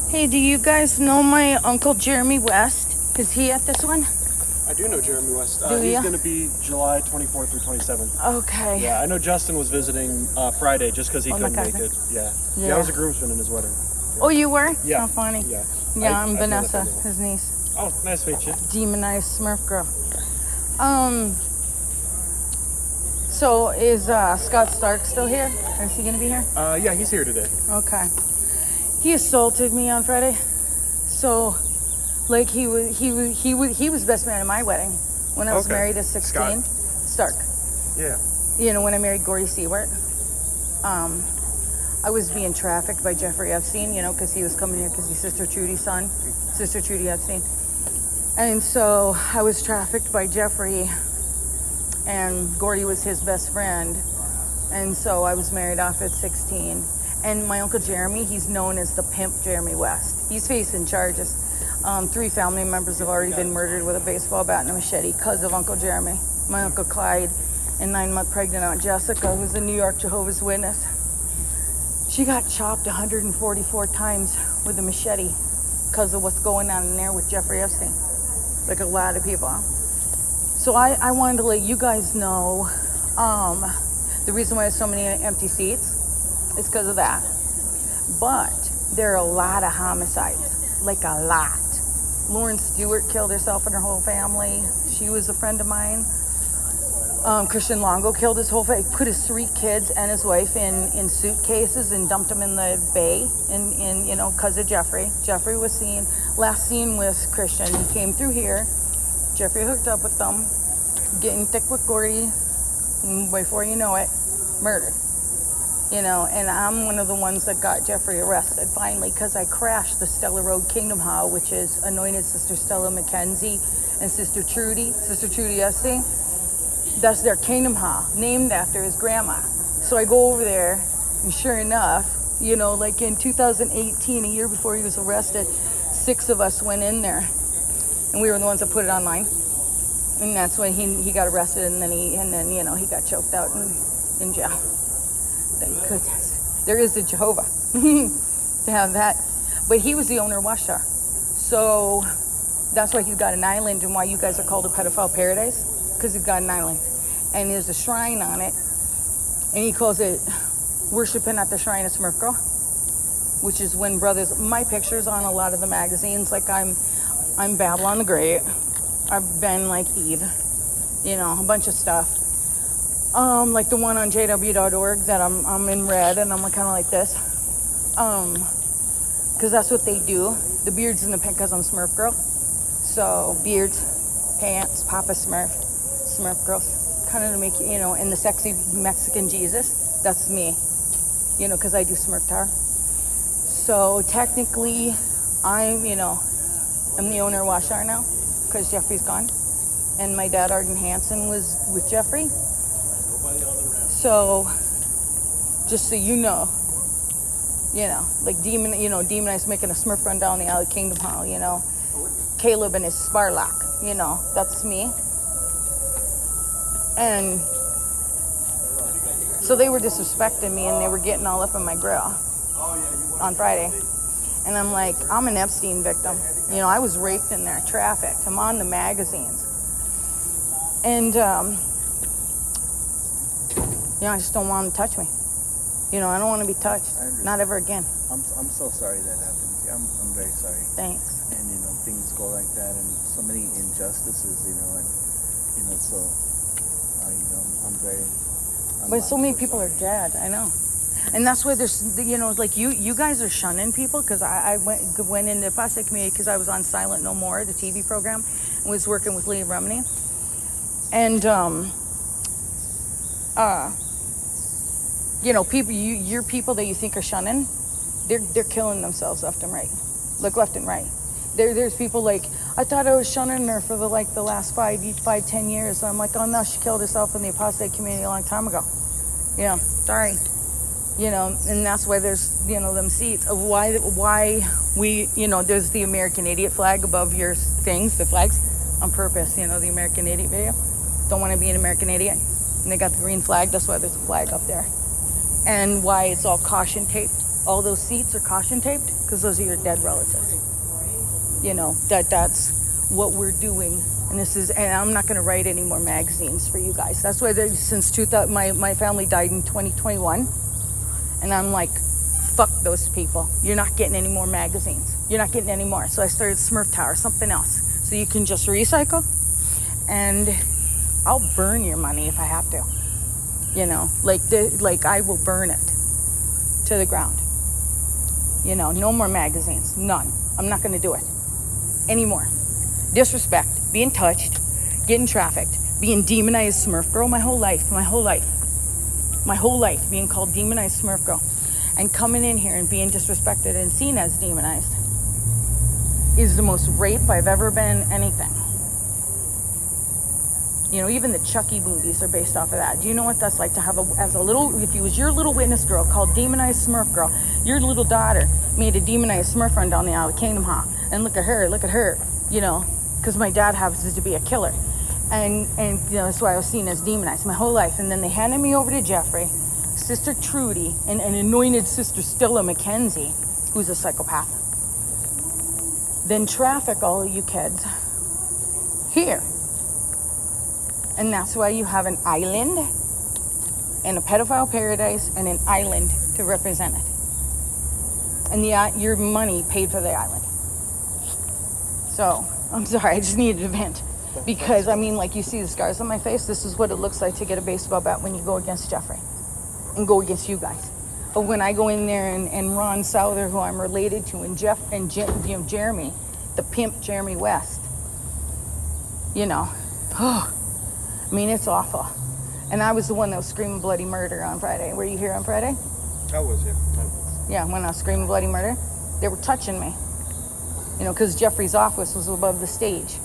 Hey, do you guys know my Uncle Jeremy West? Is he at this one? I do know Jeremy West. Do He's ya? going to be July 24th through 27th. Okay. Yeah, I know Justin was visiting Friday just because he Oh, my couldn't make cousin. it. Yeah. Yeah. I was a groomsman in his wedding. Oh, you were? Yeah. How funny. Yeah. Yeah, I'm I've known Vanessa, him for a while. his niece. Oh, nice to meet you. Demonized Smurf girl. So is Scott Stark still here? Or is he gonna be here? Yeah, he's here today. Okay. He assaulted me on Friday. So, like he was best man at my wedding when I was Okay. married at 16. Stark. Yeah. You know, when I married Gordy Seward. I was being trafficked by Jeffrey Epstein, you know, because he was coming here because he's Sister Trudy's son, Sister Trudy Epstein. And so I was trafficked by Jeffrey, and Gordy was his best friend. And so I was married off at 16. And my Uncle Jeremy, he's known as the pimp Jeremy West. He's facing charges. 3 family members have already been murdered with a baseball bat and a machete because of Uncle Jeremy. My Uncle Clyde and 9-month pregnant Aunt Jessica, who's a New York Jehovah's Witness. She got chopped 144 times with a machete because of what's going on in there with Jeffrey Epstein. Like a lot of people. So I wanted to let you guys know the reason why there's so many empty seats is because of that. But there are a lot of homicides, like a lot. Lauren Stewart killed herself and her whole family. She was a friend of mine. Christian Longo killed his whole family, put his 3 kids and his wife in suitcases and dumped them in the bay, in you know, because of Jeffrey. Jeffrey was last seen with Christian. He came through here. Jeffrey hooked up with them, getting thick with Gordy, and before you know it, murdered. You know, and I'm one of the ones that got Jeffrey arrested finally because I crashed the Stella Road Kingdom Hall, which is anointed Sister Stella McKenzie and Sister Trudy Epstein. That's their Kingdom Hall, named after his grandma. So I go over there, and sure enough, you know, like in 2018, a year before he was arrested, 6 of us went in there, and we were the ones that put it online. And that's when he got arrested, and then you know, he got choked out in jail. Thank goodness. There is a Jehovah to have that. But he was the owner of Washar. So that's why he's got an island and why you guys are called a pedophile paradise. Because he's got an island. And there's a shrine on it. And he calls it Worshiping at the Shrine of Smurf Girl. Which is when brothers, my picture's on a lot of the magazines. Like I'm Babylon the Great. I've been like Eve. You know, a bunch of stuff. Like the one on jw.org that I'm in red and I'm kind of like this. Because that's what they do. The beards and the pink, because I'm Smurf Girl. So beards, pants, Papa Smurf. Smurf girls, kind of to make you know, and the sexy Mexican Jesus, that's me, you know, because I do Smurf tar. So technically, I'm the owner of Washar now, because Jeffrey's gone, and my dad Arden Hansen was with Jeffrey. So, just so you know, like demonized making a Smurf run down the alley Kingdom Hall, you know, Caleb and his Sparlock, you know, that's me. And so they were disrespecting me and they were getting all up in my grill on Friday. And I'm like, I'm an Epstein victim. You know, I was raped in there, trafficked. I'm on the magazines. And, I just don't want them to touch me. You know, I don't want to be touched. Not ever again. I'm so sorry that happened. I'm very sorry. Thanks. And, things go like that and so many injustices, and, so... I'm very... But so many people are dead, I know. And that's why there's, like you guys are shunning people, because I went into the apostate community because I was on Silent No More, the TV program, and was working with Leah Remini. And, people, your people that you think are shunning, they're killing themselves left and right. Like left and right. There's people like, I thought I was shunning her for the last 5-10 years. And I'm like, oh no, she killed herself in the apostate community a long time ago. Yeah, sorry. And that's why there's, them seats of why we, there's the American Idiot flag above your things, the flags, on purpose, the American Idiot video. Don't want to be an American idiot. And they got the green flag, that's why there's a flag up there. And why it's all caution tape all those seats are caution taped because those are your dead relatives. You know, that's what we're doing. And I'm not going to write any more magazines for you guys. That's why since 2000, my family died in 2021. And I'm like, fuck those people. You're not getting any more magazines. You're not getting any more. So I started Smurf Tower, something else. So you can just recycle. And I'll burn your money if I have to. You know, like I will burn it to the ground. You know, no more magazines. None. I'm not going to do it anymore. Disrespect, being touched, getting trafficked, being demonized Smurf girl my whole life, being called demonized Smurf girl, and coming in here and being disrespected and seen as demonized is the most rape I've ever been anything. You know, even the Chucky movies are based off of that. Do you know what that's like to have if you was your little witness girl called demonized Smurf girl, your little daughter made a demonized Smurf run down the aisle of Kingdom Hall, and look at her, you know, because my dad happens to be a killer. And you know, that's why I was seen as demonized my whole life. And then they handed me over to Jeffrey, Sister Trudy, and an anointed Sister Stella Mackenzie, who's a psychopath. Then traffic all of you kids here. And that's why you have an island and a pedophile paradise and an island to represent it. And your money paid for the island. So, I'm sorry, I just needed to vent. Because, I mean, like you see the scars on my face, this is what it looks like to get a baseball bat when you go against Jeffrey. And go against you guys. But when I go in there and Ron Souther, who I'm related to, and Jeremy, the pimp Jeremy West, you know, I mean, it's awful. And I was the one that was screaming bloody murder on Friday. Were you here on Friday? I was, yeah. Yeah, when I was screaming bloody murder, they were touching me. You know, because Jeffrey's office was above the stage.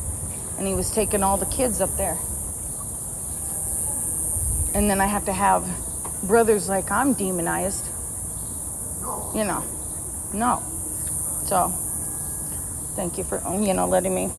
And he was taking all the kids up there. And then I have to have brothers like I'm demonized. You know, no. So, thank you for, letting me